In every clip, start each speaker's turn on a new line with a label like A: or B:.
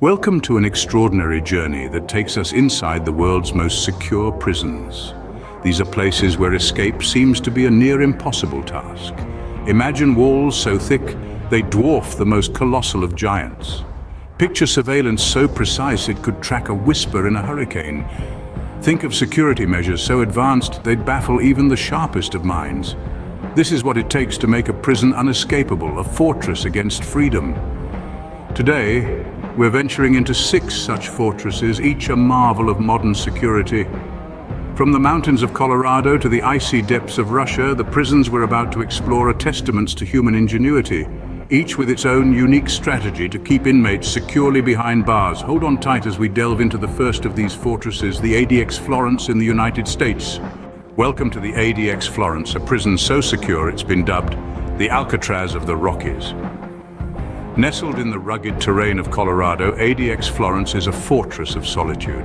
A: Welcome to an extraordinary journey that takes us inside the world's most secure prisons. These are places where escape seems to be a near impossible task. Imagine walls so thick they dwarf the most colossal of giants. Picture surveillance so precise it could track a whisper in a hurricane. Think of security measures so advanced they'd baffle even the sharpest of minds. This is what it takes to make a prison unescapable, a fortress against freedom. Today, we're venturing into 6 such fortresses, each a marvel of modern security. From the mountains of Colorado to the icy depths of Russia, the prisons we're about to explore are testaments to human ingenuity, each with its own unique strategy to keep inmates securely behind bars. Hold on tight as we delve into the first of these fortresses, the ADX Florence in the United States. Welcome to the ADX Florence, a prison so secure it's been dubbed the Alcatraz of the Rockies. Nestled in the rugged terrain of Colorado, ADX Florence is a fortress of solitude.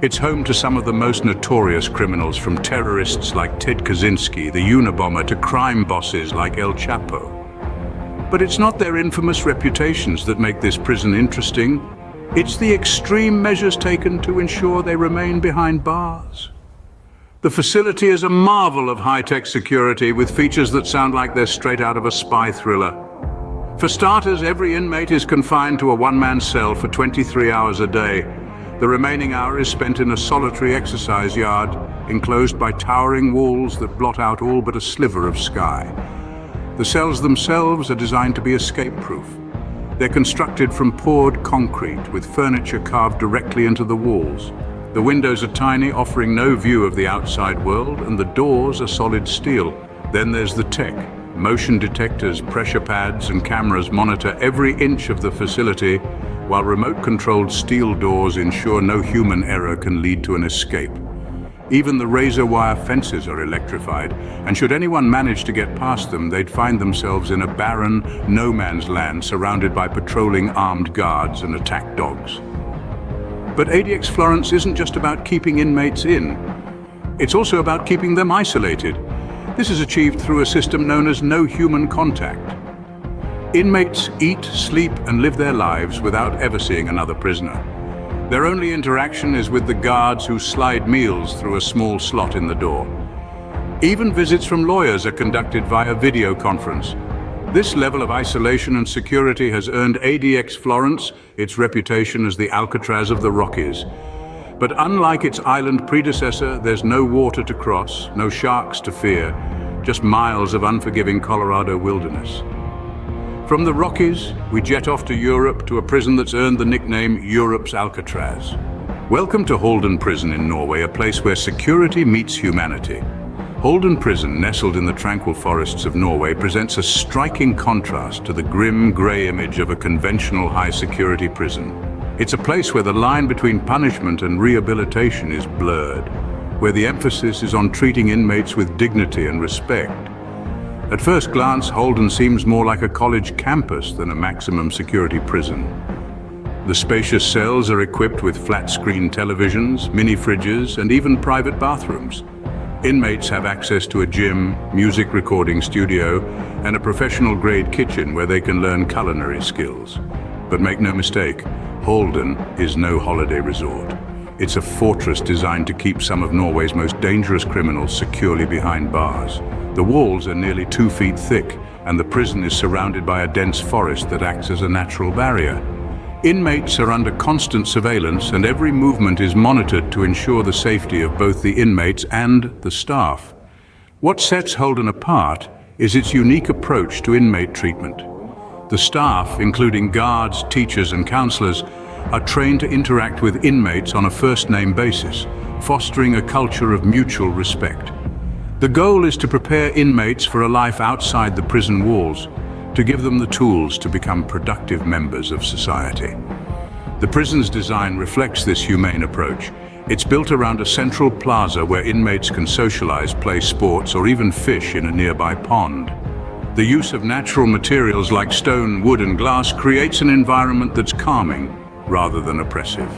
A: It's home to some of the most notorious criminals, from terrorists like Ted Kaczynski, the Unabomber, to crime bosses like El Chapo. But it's not their infamous reputations that make this prison interesting. It's the extreme measures taken to ensure they remain behind bars. The facility is a marvel of high-tech security with features that sound like they're straight out of a spy thriller. For starters, every inmate is confined to a one-man cell for 23 hours a day. The remaining hour is spent in a solitary exercise yard, enclosed by towering walls that blot out all but a sliver of sky. The cells themselves are designed to be escape-proof. They're constructed from poured concrete, with furniture carved directly into the walls. The windows are tiny, offering no view of the outside world, and the doors are solid steel. Then there's the tech. Motion detectors, pressure pads, and cameras monitor every inch of the facility, while remote-controlled steel doors ensure no human error can lead to an escape. Even the razor-wire fences are electrified, and should anyone manage to get past them, they'd find themselves in a barren, no-man's land surrounded by patrolling armed guards and attack dogs. But ADX Florence isn't just about keeping inmates in. It's also about keeping them isolated. This is achieved through a system known as no human contact. Inmates eat, sleep, and live their lives without ever seeing another prisoner. Their only interaction is with the guards who slide meals through a small slot in the door. Even visits from lawyers are conducted via video conference. This level of isolation and security has earned ADX Florence its reputation as the Alcatraz of the Rockies. But unlike its island predecessor, there's no water to cross, no sharks to fear, just miles of unforgiving Colorado wilderness. From the Rockies, we jet off to Europe, to a prison that's earned the nickname Europe's Alcatraz. Welcome to Halden Prison in Norway, a place where security meets humanity. Halden Prison, nestled in the tranquil forests of Norway, presents a striking contrast to the grim, grey image of a conventional high-security prison. It's a place where the line between punishment and rehabilitation is blurred, where the emphasis is on treating inmates with dignity and respect. At first glance, Halden seems more like a college campus than a maximum security prison. The spacious cells are equipped with flat-screen televisions, mini-fridges, and even private bathrooms. Inmates have access to a gym, music recording studio, and a professional-grade kitchen where they can learn culinary skills. But make no mistake, Halden is no holiday resort. It's a fortress designed to keep some of Norway's most dangerous criminals securely behind bars. The walls are nearly 2 feet thick, and the prison is surrounded by a dense forest that acts as a natural barrier. Inmates are under constant surveillance, and every movement is monitored to ensure the safety of both the inmates and the staff. What sets Halden apart is its unique approach to inmate treatment. The staff, including guards, teachers, and counselors, are trained to interact with inmates on a first-name basis, fostering a culture of mutual respect. The goal is to prepare inmates for a life outside the prison walls, to give them the tools to become productive members of society. The prison's design reflects this humane approach. It's built around a central plaza where inmates can socialize, play sports, or even fish in a nearby pond. The use of natural materials like stone, wood, and glass creates an environment that's calming rather than oppressive.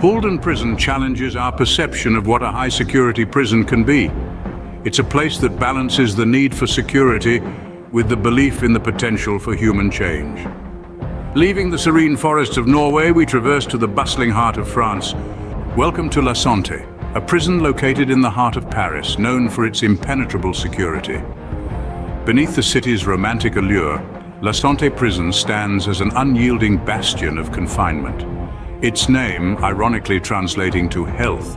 A: Halden Prison challenges our perception of what a high-security prison can be. It's a place that balances the need for security with the belief in the potential for human change. Leaving the serene forests of Norway, we traverse to the bustling heart of France. Welcome to La Santé, a prison located in the heart of Paris, known for its impenetrable security. Beneath the city's romantic allure, La Santé prison stands as an unyielding bastion of confinement. Its name, ironically translating to health,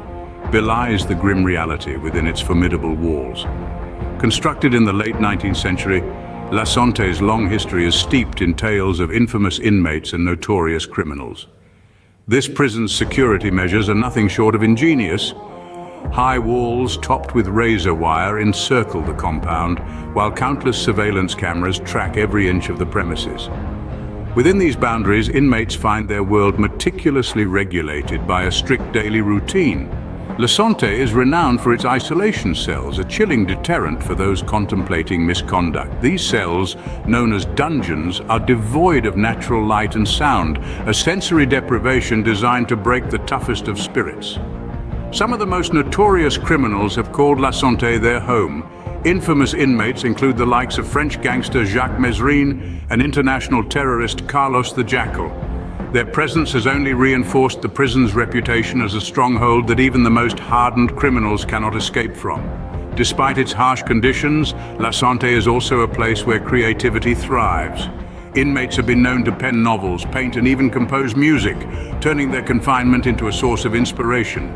A: belies the grim reality within its formidable walls. Constructed in the late 19th century, La Santé's long history is steeped in tales of infamous inmates and notorious criminals. This prison's security measures are nothing short of ingenious. High walls topped with razor wire encircle the compound, while countless surveillance cameras track every inch of the premises. Within these boundaries, inmates find their world meticulously regulated by a strict daily routine. La Santé is renowned for its isolation cells, a chilling deterrent for those contemplating misconduct. These cells, known as dungeons, are devoid of natural light and sound, a sensory deprivation designed to break the toughest of spirits. Some of the most notorious criminals have called La Santé their home. Infamous inmates include the likes of French gangster Jacques Mesrine and international terrorist Carlos the Jackal. Their presence has only reinforced the prison's reputation as a stronghold that even the most hardened criminals cannot escape from. Despite its harsh conditions, La Santé is also a place where creativity thrives. Inmates have been known to pen novels, paint and even compose music, turning their confinement into a source of inspiration.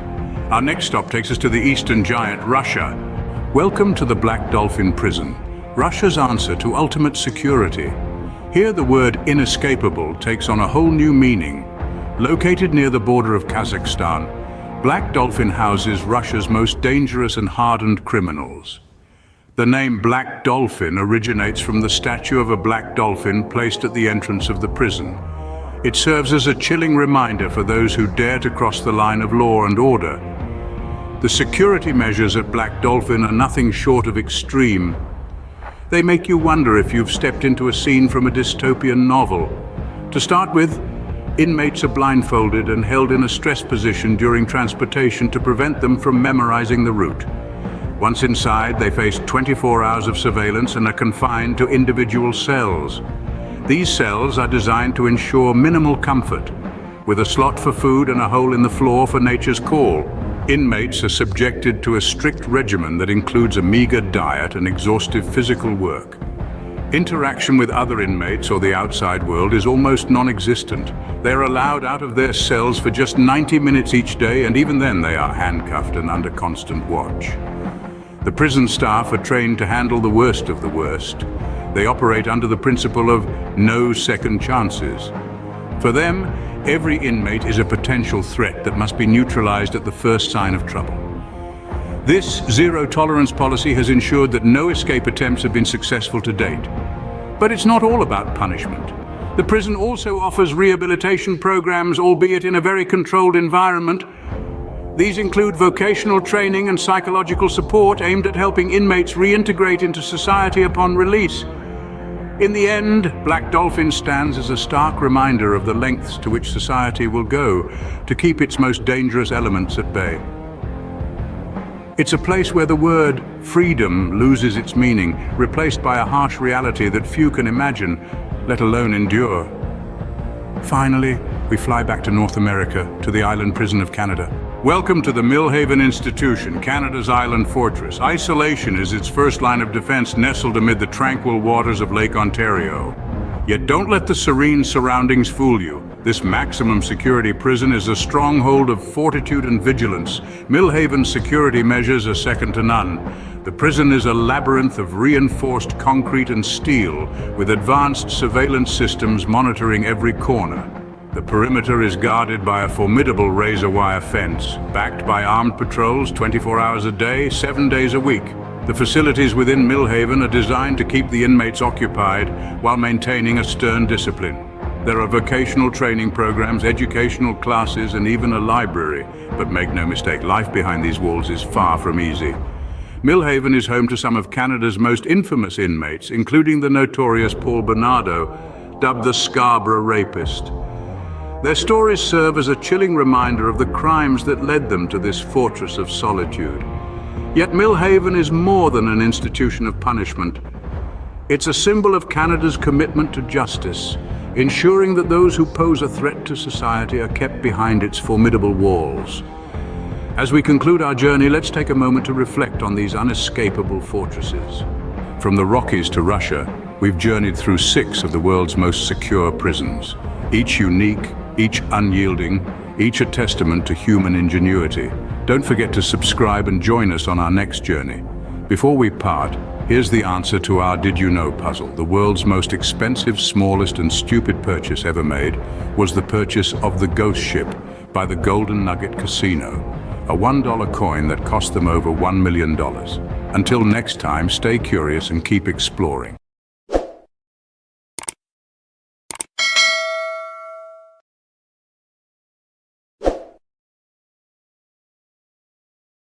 A: Our next stop takes us to the eastern giant, Russia. Welcome to the Black Dolphin prison, Russia's answer to ultimate security. Here the word inescapable takes on a whole new meaning. Located near the border of Kazakhstan, Black Dolphin houses Russia's most dangerous and hardened criminals. The name Black Dolphin originates from the statue of a black dolphin placed at the entrance of the prison. It serves as a chilling reminder for those who dare to cross the line of law and order. The security measures at Black Dolphin are nothing short of extreme. They make you wonder if you've stepped into a scene from a dystopian novel. To start with, inmates are blindfolded and held in a stress position during transportation to prevent them from memorizing the route. Once inside, they face 24 hours of surveillance and are confined to individual cells. These cells are designed to ensure minimal comfort, with a slot for food and a hole in the floor for nature's call. Inmates are subjected to a strict regimen that includes a meager diet and exhaustive physical work. Interaction with other inmates or the outside world is almost non-existent. They are allowed out of their cells for just 90 minutes each day, and even then they are handcuffed and under constant watch. The prison staff are trained to handle the worst of the worst. They operate under the principle of no second chances. For them, every inmate is a potential threat that must be neutralized at the first sign of trouble. This zero-tolerance policy has ensured that no escape attempts have been successful to date. But it's not all about punishment. The prison also offers rehabilitation programs, albeit in a very controlled environment. These include vocational training and psychological support aimed at helping inmates reintegrate into society upon release. In the end, Black Dolphin stands as a stark reminder of the lengths to which society will go to keep its most dangerous elements at bay. It's a place where the word freedom loses its meaning, replaced by a harsh reality that few can imagine, let alone endure. Finally, we fly back to North America, to the island prison of Canada. Welcome to the Millhaven Institution, Canada's island fortress. Isolation is its first line of defense, nestled amid the tranquil waters of Lake Ontario. Yet don't let the serene surroundings fool you. This maximum security prison is a stronghold of fortitude and vigilance. Millhaven's security measures are second to none. The prison is a labyrinth of reinforced concrete and steel, with advanced surveillance systems monitoring every corner. The perimeter is guarded by a formidable razor wire fence, backed by armed patrols 24 hours a day, 7 days a week. The facilities within Millhaven are designed to keep the inmates occupied while maintaining a stern discipline. There are vocational training programs, educational classes, and even a library. But make no mistake, life behind these walls is far from easy. Millhaven is home to some of Canada's most infamous inmates, including the notorious Paul Bernardo, dubbed the Scarborough Rapist. Their stories serve as a chilling reminder of the crimes that led them to this fortress of solitude. Yet Millhaven is more than an institution of punishment. It's a symbol of Canada's commitment to justice, ensuring that those who pose a threat to society are kept behind its formidable walls. As we conclude our journey, let's take a moment to reflect on these unescapable fortresses. From the Rockies to Russia, we've journeyed through 6 of the world's most secure prisons, each unique, each unyielding, each a testament to human ingenuity. Don't forget to subscribe and join us on our next journey. Before we part, here's the answer to our Did You Know puzzle. The world's most expensive, smallest and stupid purchase ever made was the purchase of the Ghost Ship by the Golden Nugget Casino, a $1 coin that cost them over $1 million. Until next time, stay curious and keep exploring.